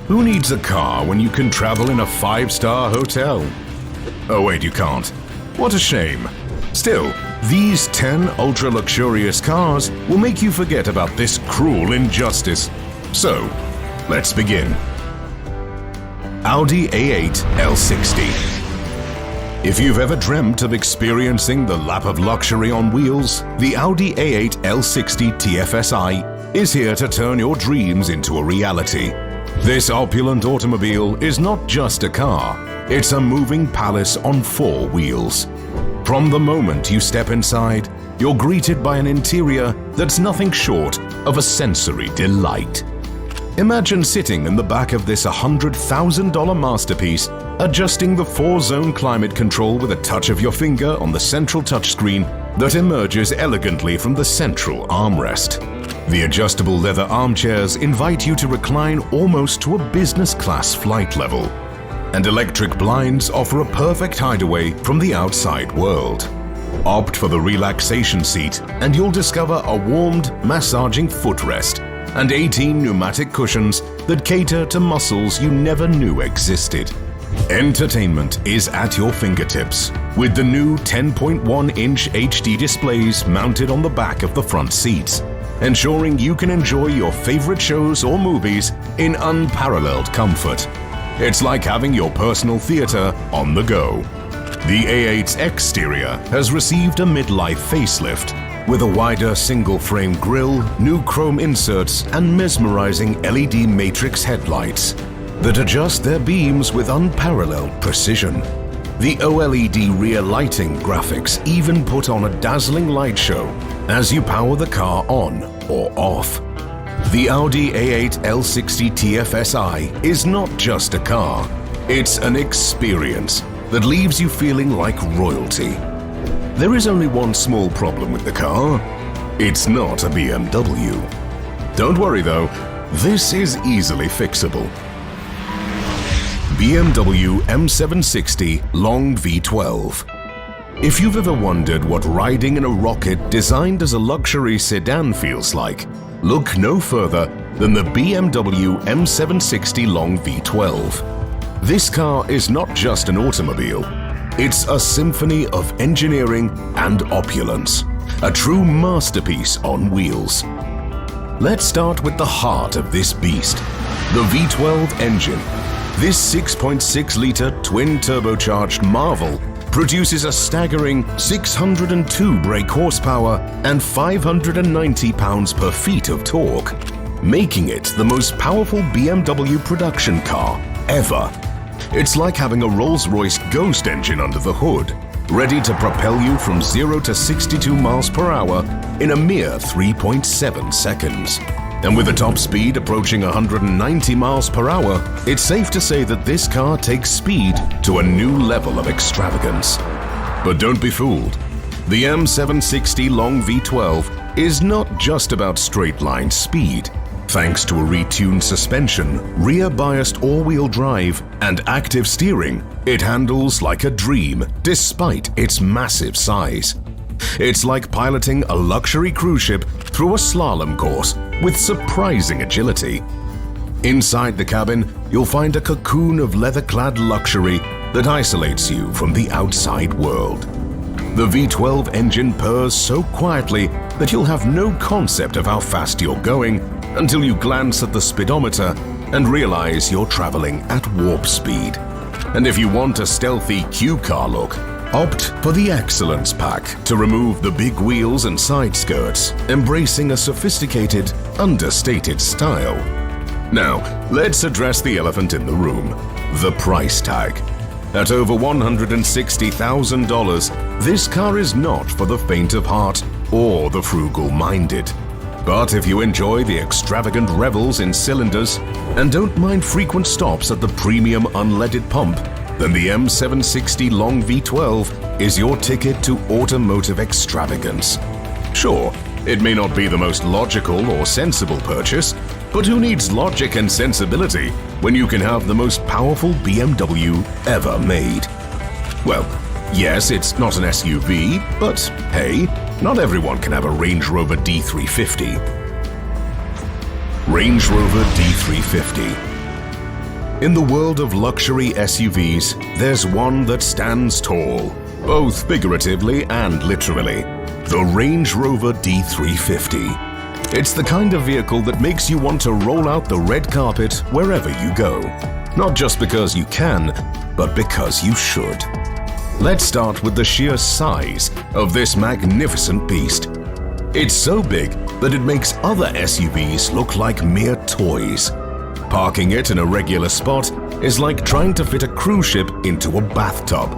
Who needs a car when you can travel in a 5-star hotel? Oh wait, you can't. What a shame. Still, these 10 ultra-luxurious cars will make you forget about this cruel injustice. So, let's begin. Audi A8 L60. If you've ever dreamt of experiencing the lap of luxury on wheels, the Audi A8 L60 TFSI is here to turn your dreams into a reality. This opulent automobile is not just a car, it's a moving palace on 4 wheels. From the moment you step inside, you're greeted by an interior that's nothing short of a sensory delight. Imagine sitting in the back of this $100,000 masterpiece, adjusting the 4-zone climate control with a touch of your finger on the central touchscreen that emerges elegantly from the central armrest. The adjustable leather armchairs invite you to recline almost to a business-class flight level. And electric blinds offer a perfect hideaway from the outside world. Opt for the relaxation seat and you'll discover a warmed, massaging footrest and 18 pneumatic cushions that cater to muscles you never knew existed. Entertainment is at your fingertips with the new 10.1-inch HD displays mounted on the back of the front seats, ensuring you can enjoy your favorite shows or movies in unparalleled comfort. It's like having your personal theater on the go. The A8's exterior has received a midlife facelift with a wider single-frame grille, new chrome inserts, and mesmerizing LED matrix headlights that adjust their beams with unparalleled precision. The OLED rear lighting graphics even put on a dazzling light show as you power the car on or off. The Audi A8 L60 TFSI is not just a car, it's an experience that leaves you feeling like royalty. There is only one small problem with the car. It's not a BMW. Don't worry though, this is easily fixable. BMW M760 Long V12. If you've ever wondered what riding in a rocket designed as a luxury sedan feels like, look no further than the BMW M760 Long V12. This car is not just an automobile, it's a symphony of engineering and opulence, a true masterpiece on wheels. Let's start with the heart of this beast, the V12 engine. This 6.6-liter twin-turbocharged marvel produces a staggering 602 brake horsepower and 590 pounds-per-feet of torque, making it the most powerful BMW production car ever. It's like having a Rolls-Royce Ghost engine under the hood, ready to propel you from 0 to 62 miles per hour in a mere 3.7 seconds. And with a top speed approaching 190 miles per hour, it's safe to say that this car takes speed to a new level of extravagance. But don't be fooled. The M760 Long V12 is not just about straight-line speed. Thanks to a retuned suspension, rear-biased all-wheel drive, and active steering, it handles like a dream despite its massive size. It's like piloting a luxury cruise ship through a slalom course with surprising agility. Inside the cabin, you'll find a cocoon of leather-clad luxury that isolates you from the outside world. The V12 engine purrs so quietly that you'll have no concept of how fast you're going until you glance at the speedometer and realize you're traveling at warp speed. And if you want a stealthy Q car look, opt for the Excellence Pack to remove the big wheels and side skirts, embracing a sophisticated, understated style. Now, let's address the elephant in the room, the price tag. At over $160,000, this car is not for the faint of heart or the frugal-minded. But if you enjoy the extravagant revels in cylinders and don't mind frequent stops at the premium unleaded pump, then the M760 Long V12 is your ticket to automotive extravagance. Sure, it may not be the most logical or sensible purchase, but who needs logic and sensibility when you can have the most powerful BMW ever made? Well, yes, it's not an SUV, but hey, not everyone can have a Range Rover D350. Range Rover D350. In the world of luxury SUVs, there's one that stands tall, both figuratively and literally. The Range Rover D350. It's the kind of vehicle that makes you want to roll out the red carpet wherever you go. Not just because you can, but because you should. Let's start with the sheer size of this magnificent beast. It's so big that it makes other SUVs look like mere toys. Parking it in a regular spot is like trying to fit a cruise ship into a bathtub.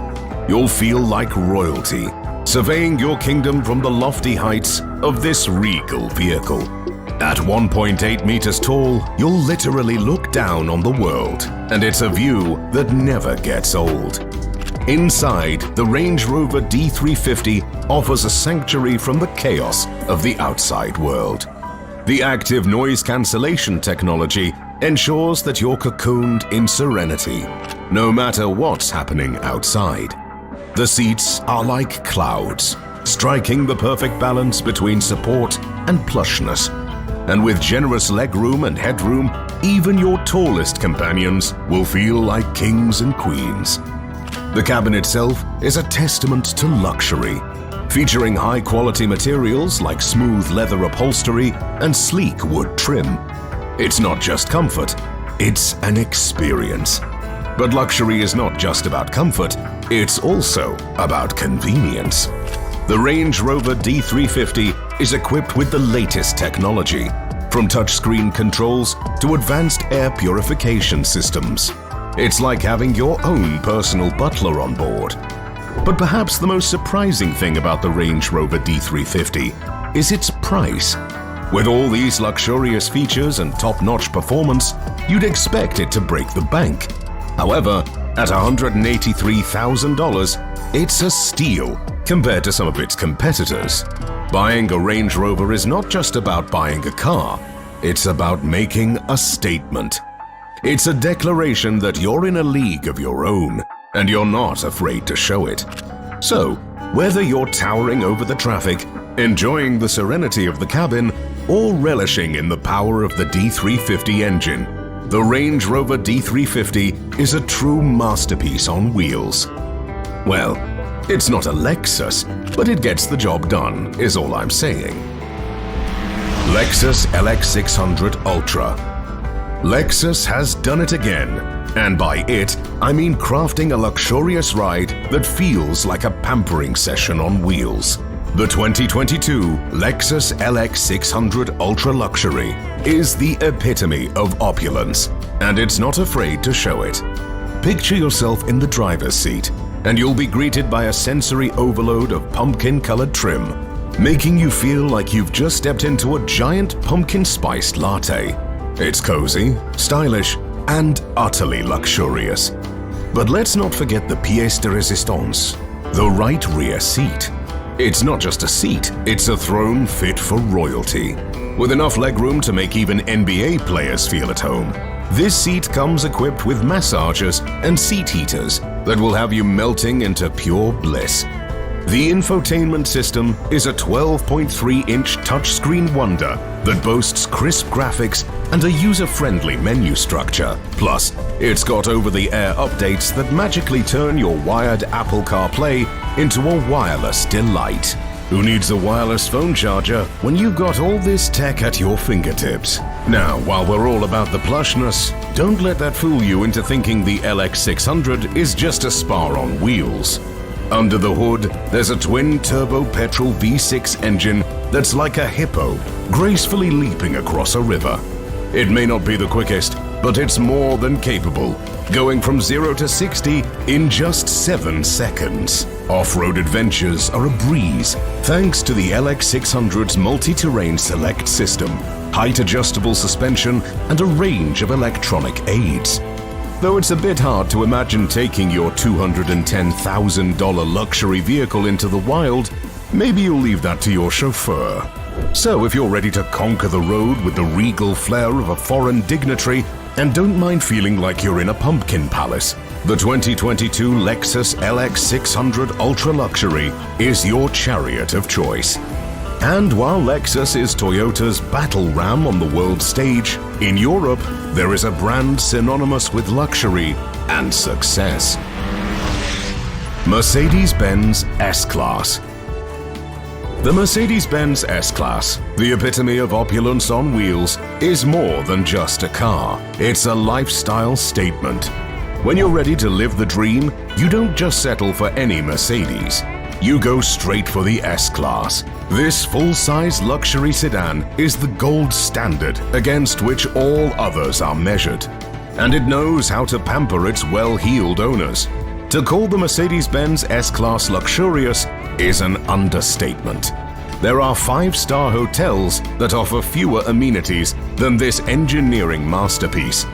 You'll feel like royalty, surveying your kingdom from the lofty heights of this regal vehicle. At 1.8 meters tall, you'll literally look down on the world, and it's a view that never gets old. Inside, the Range Rover D350 offers a sanctuary from the chaos of the outside world. The active noise cancellation technology ensures that you're cocooned in serenity, no matter what's happening outside. The seats are like clouds, striking the perfect balance between support and plushness. And with generous legroom and headroom, even your tallest companions will feel like kings and queens. The cabin itself is a testament to luxury, featuring high-quality materials like smooth leather upholstery and sleek wood trim. It's not just comfort, it's an experience. But luxury is not just about comfort, it's also about convenience. The Range Rover D350 is equipped with the latest technology, from touchscreen controls to advanced air purification systems. It's like having your own personal butler on board. But perhaps the most surprising thing about the Range Rover D350 is its price. With all these luxurious features and top-notch performance, you'd expect it to break the bank. However, at $183,000, it's a steal compared to some of its competitors. Buying a Range Rover is not just about buying a car, it's about making a statement. It's a declaration that you're in a league of your own, and you're not afraid to show it. So, whether you're towering over the traffic, enjoying the serenity of the cabin, or relishing in the power of the D350 engine, the Range Rover D350 is a true masterpiece on wheels. Well, it's not a Lexus, but it gets the job done, is all I'm saying. Lexus LX600 Ultra. Lexus has done it again, and by it, I mean crafting a luxurious ride that feels like a pampering session on wheels. The 2022 Lexus LX600 Ultra Luxury is the epitome of opulence, and it's not afraid to show it. Picture yourself in the driver's seat, and you'll be greeted by a sensory overload of pumpkin-colored trim, making you feel like you've just stepped into a giant pumpkin-spiced latte. It's cozy, stylish, and utterly luxurious. But let's not forget the pièce de résistance, the right rear seat. It's not just a seat, it's a throne fit for royalty. With enough legroom to make even NBA players feel at home. This seat comes equipped with massagers and seat heaters that will have you melting into pure bliss. The infotainment system is a 12.3-inch touchscreen wonder that boasts crisp graphics and a user-friendly menu structure. Plus, it's got over-the-air updates that magically turn your wired Apple CarPlay into a wireless delight. Who needs a wireless phone charger when you've got all this tech at your fingertips? Now, while we're all about the plushness, don't let that fool you into thinking the LX600 is just a spa on wheels. Under the hood, there's a twin-turbo petrol V6 engine that's like a hippo, gracefully leaping across a river. It may not be the quickest, but it's more than capable, going from 0 to 60 in just 7 seconds. Off-road adventures are a breeze, thanks to the LX600's multi-terrain select system, height-adjustable suspension, and a range of electronic aids. Though it's a bit hard to imagine taking your $210,000 luxury vehicle into the wild, maybe you'll leave that to your chauffeur. So if you're ready to conquer the road with the regal flair of a foreign dignitary and don't mind feeling like you're in a pumpkin palace, the 2022 Lexus LX600 Ultra Luxury is your chariot of choice. And while Lexus is Toyota's battle ram on the world stage, In Europe, there is a brand synonymous with luxury and success. Mercedes-Benz S-Class. The Mercedes-Benz S-Class, the epitome of opulence on wheels, is more than just a car. It's a lifestyle statement. When you're ready to live the dream, you don't just settle for any Mercedes. You go straight for the S-Class. This full-size luxury sedan is the gold standard against which all others are measured. And it knows how to pamper its well-heeled owners. To call the Mercedes-Benz S-Class luxurious is an understatement. There are 5-star hotels that offer fewer amenities than this engineering masterpiece.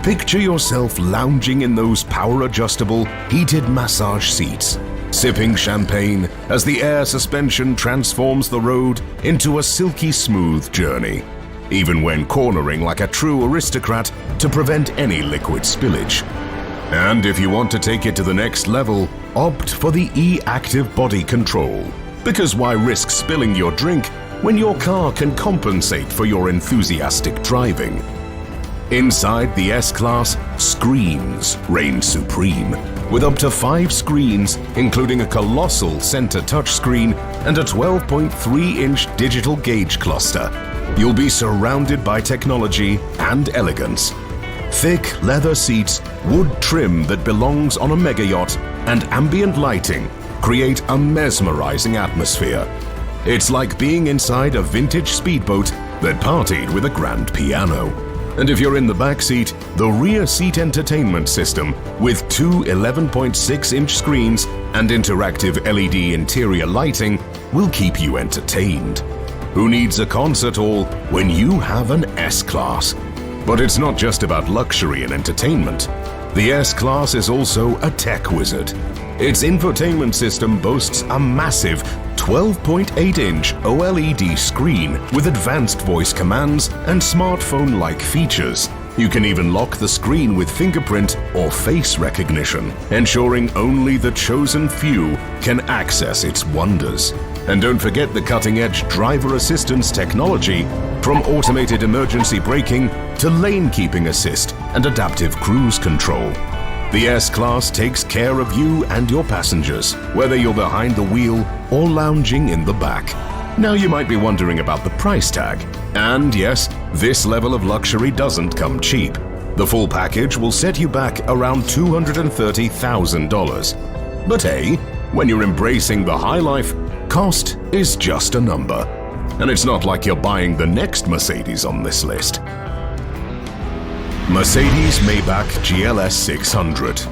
Picture yourself lounging in those power-adjustable, heated massage seats, sipping champagne as the air suspension transforms the road into a silky smooth journey, even when cornering like a true aristocrat to prevent any liquid spillage. And if you want to take it to the next level, opt for the e-active body control. Because why risk spilling your drink when your car can compensate for your enthusiastic driving? Inside the S-Class, screens reign supreme. With up to 5 screens, including a colossal center touchscreen and a 12.3-inch digital gauge cluster, you'll be surrounded by technology and elegance. Thick leather seats, wood trim that belongs on a mega yacht, and ambient lighting create a mesmerizing atmosphere. It's like being inside a vintage speedboat that partied with a grand piano. And if you're in the back seat, the rear seat entertainment system with 2 11.6-inch screens and interactive LED interior lighting will keep you entertained. Who needs a concert hall when you have an S-Class? But it's not just about luxury and entertainment. The S-Class is also a tech wizard. Its infotainment system boasts a massive 12.8-inch OLED screen with advanced voice commands and smartphone-like features. You can even lock the screen with fingerprint or face recognition, ensuring only the chosen few can access its wonders. And don't forget the cutting-edge driver assistance technology, from automated emergency braking to lane-keeping assist and adaptive cruise control. The S-Class takes care of you and your passengers, whether you're behind the wheel or lounging in the back. Now you might be wondering about the price tag. And yes, this level of luxury doesn't come cheap. The full package will set you back around $230,000. But hey, when you're embracing the high life, cost is just a number. And it's not like you're buying the next Mercedes on this list. Mercedes-Maybach GLS 600.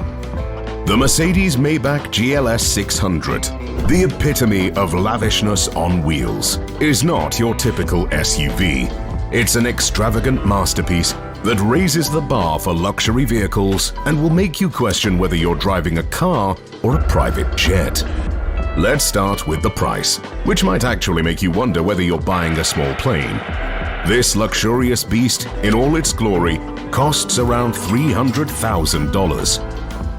The Mercedes-Maybach GLS 600, the epitome of lavishness on wheels, is not your typical SUV. It's an extravagant masterpiece that raises the bar for luxury vehicles and will make you question whether you're driving a car or a private jet. Let's start with the price, which might actually make you wonder whether you're buying a small plane. This luxurious beast, in all its glory, costs around $300,000.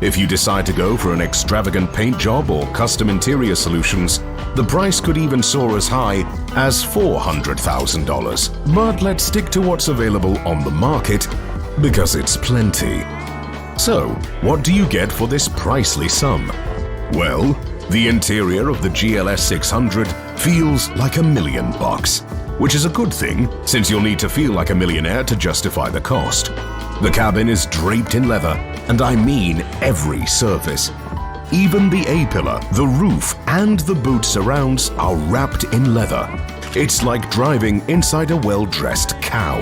If you decide to go for an extravagant paint job or custom interior solutions, the price could even soar as high as $400,000. But let's stick to what's available on the market, because it's plenty. So, what do you get for this pricely sum? Well, the interior of the GLS 600 feels like $1 million, which is a good thing since you'll need to feel like a millionaire to justify the cost. The cabin is draped in leather, and I mean every surface. Even the A-pillar, the roof, and the boot surrounds are wrapped in leather. It's like driving inside a well-dressed cow.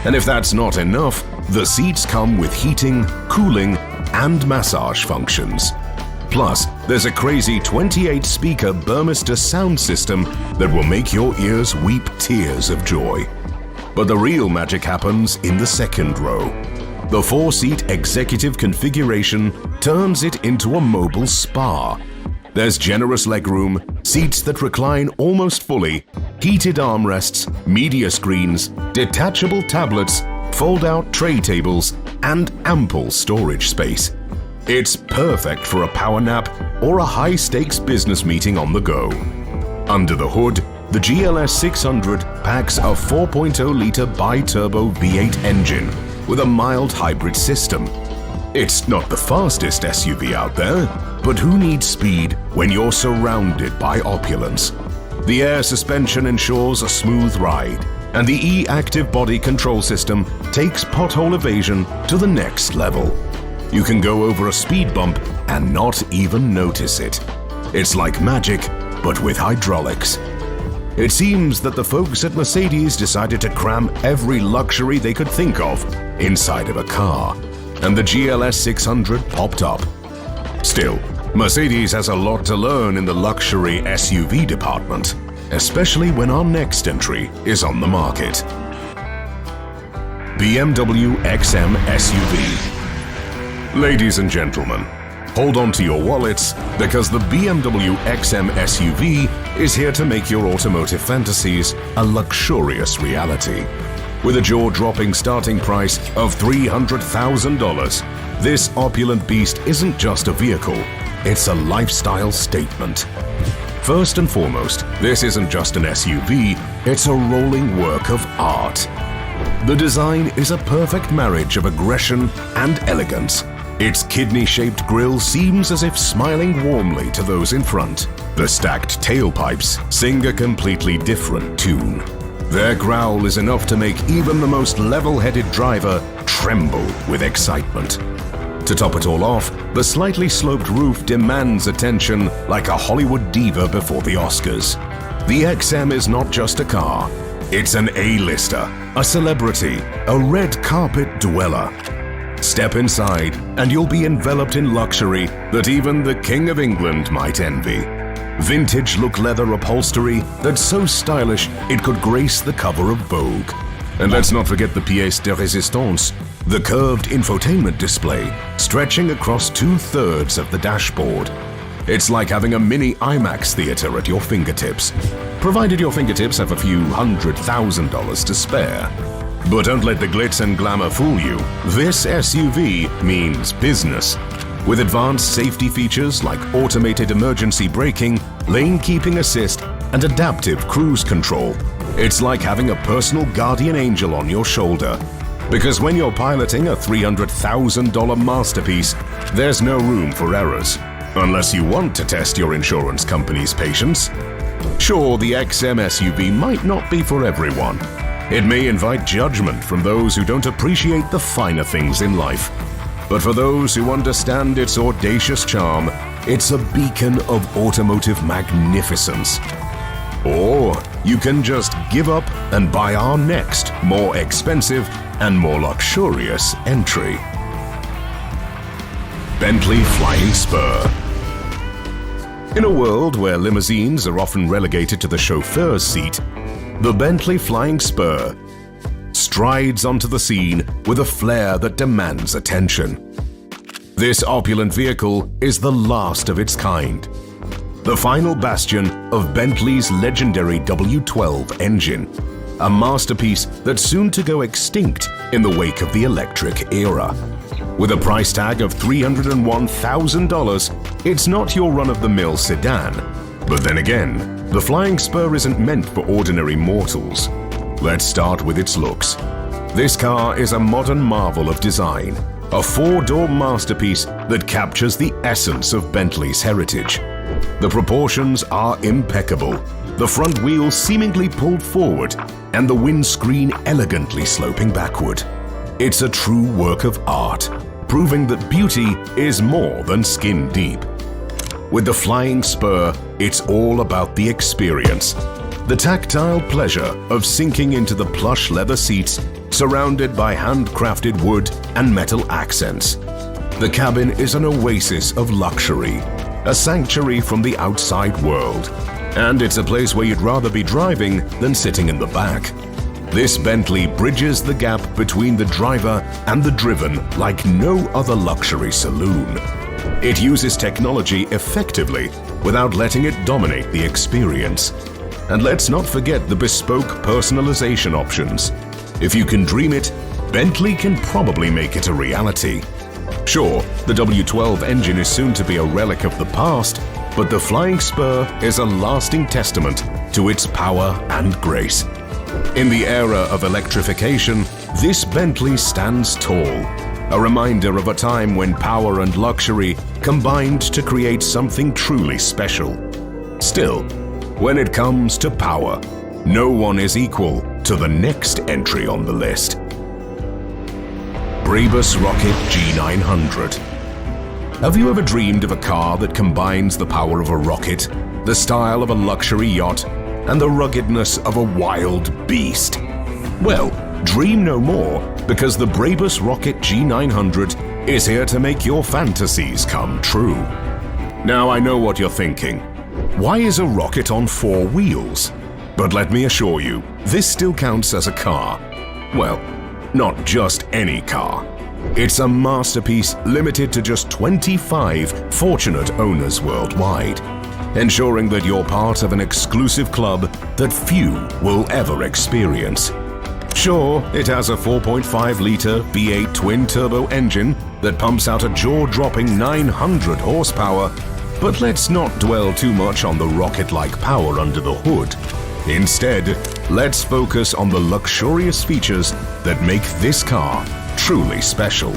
And if that's not enough, the seats come with heating, cooling, and massage functions. Plus, there's a crazy 28-speaker Burmester sound system that will make your ears weep tears of joy. But the real magic happens in the second row. The 4-seat executive configuration turns it into a mobile spa. There's generous legroom, seats that recline almost fully, heated armrests, media screens, detachable tablets, fold-out tray tables, and ample storage space. It's perfect for a power nap or a high-stakes business meeting on the go. Under the hood, the the GLS 600 packs a 4.0-liter bi-turbo V8 engine with a mild hybrid system. It's not the fastest SUV out there, but who needs speed when you're surrounded by opulence? The air suspension ensures a smooth ride, and the e-active body control system takes pothole evasion to the next level. You can go over a speed bump and not even notice it. It's like magic, but with hydraulics. It seems that the folks at Mercedes decided to cram every luxury they could think of inside of a car, and the GLS 600 popped up. Still, Mercedes has a lot to learn in the luxury SUV department, especially when our next entry is on the market. BMW XM SUV. Ladies and gentlemen, hold on to your wallets because the BMW XM SUV is here to make your automotive fantasies a luxurious reality. With a jaw-dropping starting price of $300,000, this opulent beast isn't just a vehicle, it's a lifestyle statement. First and foremost, this isn't just an SUV, it's a rolling work of art. The design is a perfect marriage of aggression and elegance. Its kidney-shaped grille seems as if smiling warmly to those in front. The stacked tailpipes sing a completely different tune. Their growl is enough to make even the most level-headed driver tremble with excitement. To top it all off, the slightly sloped roof demands attention like a Hollywood diva before the Oscars. The XM is not just a car, it's an A-lister, a celebrity, a red carpet dweller. Step inside and you'll be enveloped in luxury that even the King of England might envy. Vintage look leather upholstery that's so stylish it could grace the cover of Vogue. And let's not forget the pièce de résistance, the curved infotainment display stretching across 2/3 of the dashboard. It's like having a mini IMAX theater at your fingertips, provided your fingertips have a few $100,000 to spare. But don't let the glitz and glamour fool you. This SUV means business. With advanced safety features like automated emergency braking, lane keeping assist, and adaptive cruise control, it's like having a personal guardian angel on your shoulder. Because when you're piloting a $300,000 masterpiece, there's no room for errors. Unless you want to test your insurance company's patience. Sure, the XM SUV might not be for everyone. It may invite judgment from those who don't appreciate the finer things in life. But for those who understand its audacious charm, it's a beacon of automotive magnificence. Or you can just give up and buy our next, more expensive and more luxurious entry. Bentley Flying Spur. In a world where limousines are often relegated to the chauffeur's seat, the Bentley Flying Spur strides onto the scene with a flair that demands attention. This opulent vehicle is the last of its kind, the final bastion of Bentley's legendary W12 engine, a masterpiece that's soon to go extinct in the wake of the electric era. With a price tag of $301,000, it's not your run-of-the-mill sedan. But then again, the Flying Spur isn't meant for ordinary mortals. Let's start with its looks. This car is a modern marvel of design, a four-door masterpiece that captures the essence of Bentley's heritage. The proportions are impeccable, the front wheels seemingly pulled forward, and the windscreen elegantly sloping backward. It's a true work of art, proving that beauty is more than skin deep. With the Flying Spur, it's all about the experience. The tactile pleasure of sinking into the plush leather seats surrounded by handcrafted wood and metal accents. The cabin is an oasis of luxury, a sanctuary from the outside world. And it's a place where you'd rather be driving than sitting in the back. This Bentley bridges the gap between the driver and the driven like no other luxury saloon. It uses technology effectively without letting it dominate the experience. And let's not forget the bespoke personalization options. If you can dream it, Bentley can probably make it a reality. Sure, the W12 engine is soon to be a relic of the past, but the Flying Spur is a lasting testament to its power and grace. In the era of electrification, this Bentley stands tall, a reminder of a time when power and luxury combined to create something truly special. Still, when it comes to power, no one is equal to the next entry on the list. Brabus Rocket G900. Have you ever dreamed of a car that combines the power of a rocket, the style of a luxury yacht, and the ruggedness of a wild beast? Well, dream no more, because the Brabus Rocket G900 is here to make your fantasies come true. Now I know what you're thinking. Why is a rocket on 4 wheels? But let me assure you, this still counts as a car. Well, not just any car. It's a masterpiece limited to just 25 fortunate owners worldwide, ensuring that you're part of an exclusive club that few will ever experience. Sure, it has a 4.5-liter V8 twin-turbo engine that pumps out a jaw-dropping 900 horsepower, but let's not dwell too much on the rocket-like power under the hood. Instead, let's focus on the luxurious features that make this car truly special.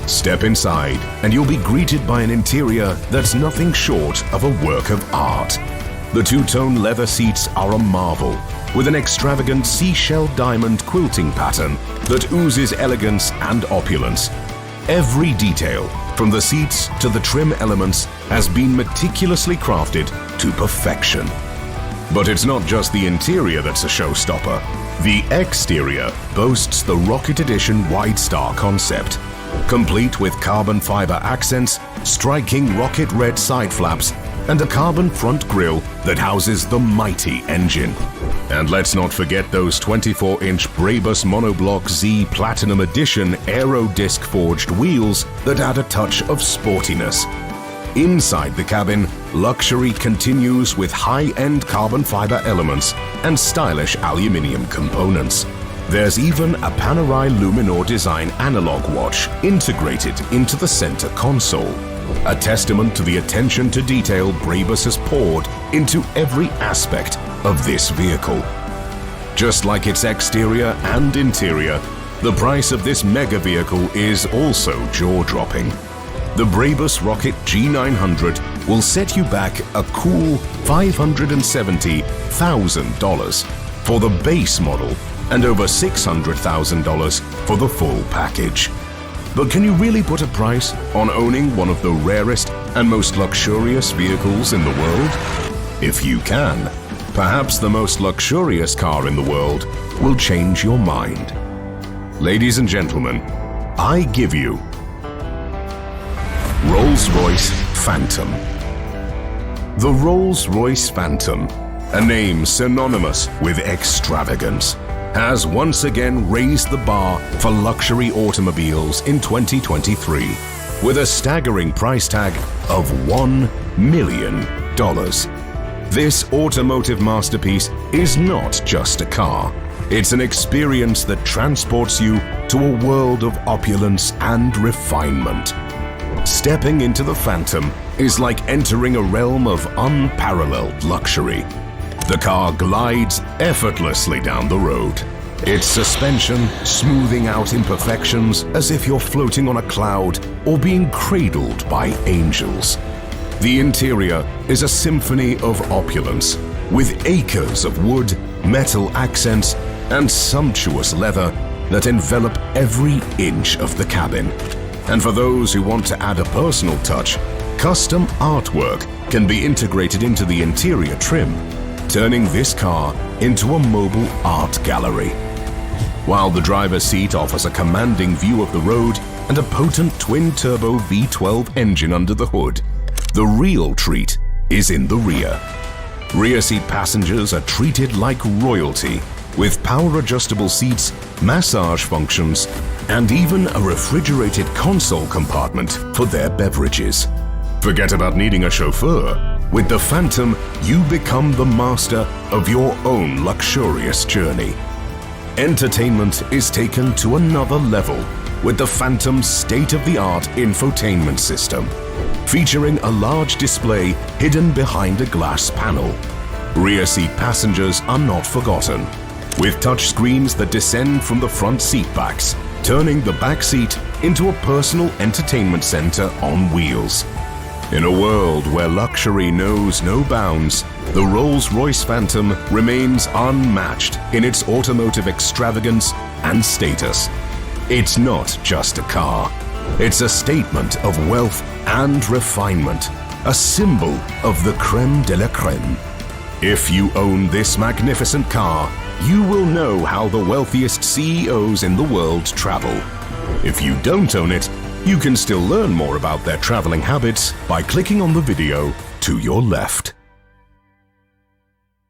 Step inside and you'll be greeted by an interior that's nothing short of a work of art. The two-tone leather seats are a marvel, with an extravagant seashell diamond quilting pattern that oozes elegance and opulence. Every detail, from the seats to the trim elements, has been meticulously crafted to perfection. But it's not just the interior that's a showstopper. The exterior boasts the Rocket Edition Wide Star concept, complete with carbon fiber accents, striking rocket red side flaps, and a carbon front grille that houses the mighty engine. And let's not forget those 24-inch Brabus Monoblock Z Platinum Edition Aero Disc forged wheels that add a touch of sportiness. Inside the cabin, luxury continues with high-end carbon fiber elements and stylish aluminium components. There's even a Panerai Luminor design analog watch integrated into the center console, a testament to the attention to detail Brabus has poured into every aspect of this vehicle. Just like its exterior and interior, the price of this mega vehicle is also jaw-dropping. The Brabus Rocket G900 will set you back a cool $570,000 for the base model and over $600,000 for the full package. But can you really put a price on owning one of the rarest and most luxurious vehicles in the world? If you can, perhaps the most luxurious car in the world will change your mind. Ladies and gentlemen, I give you Rolls-Royce Phantom. The Rolls-Royce Phantom, a name synonymous with extravagance, has once again raised the bar for luxury automobiles in 2023 with a staggering price tag of $1 million. This automotive masterpiece is not just a car. It's an experience that transports you to a world of opulence and refinement. Stepping into the Phantom is like entering a realm of unparalleled luxury. The car glides effortlessly down the road, its suspension smoothing out imperfections as if you're floating on a cloud or being cradled by angels. The interior is a symphony of opulence, with acres of wood, metal accents, and sumptuous leather that envelop every inch of the cabin. And for those who want to add a personal touch, custom artwork can be integrated into the interior trim, turning this car into a mobile art gallery. While the driver's seat offers a commanding view of the road and a potent twin-turbo V12 engine under the hood, the real treat is in the rear. Rear seat passengers are treated like royalty, with power-adjustable seats, massage functions, and even a refrigerated console compartment for their beverages. Forget about needing a chauffeur. With the Phantom, you become the master of your own luxurious journey. Entertainment is taken to another level with the Phantom's state-of-the-art infotainment system, featuring a large display hidden behind a glass panel. Rear seat passengers are not forgotten, with touch screens that descend from the front seat backs, turning the back seat into a personal entertainment center on wheels. In a world where luxury knows no bounds, the Rolls-Royce Phantom remains unmatched in its automotive extravagance and status. It's not just a car. It's a statement of wealth and refinement, a symbol of the crème de la crème. If you own this magnificent car, you will know how the wealthiest CEOs in the world travel. If you don't own it, you can still learn more about their traveling habits by clicking on the video to your left.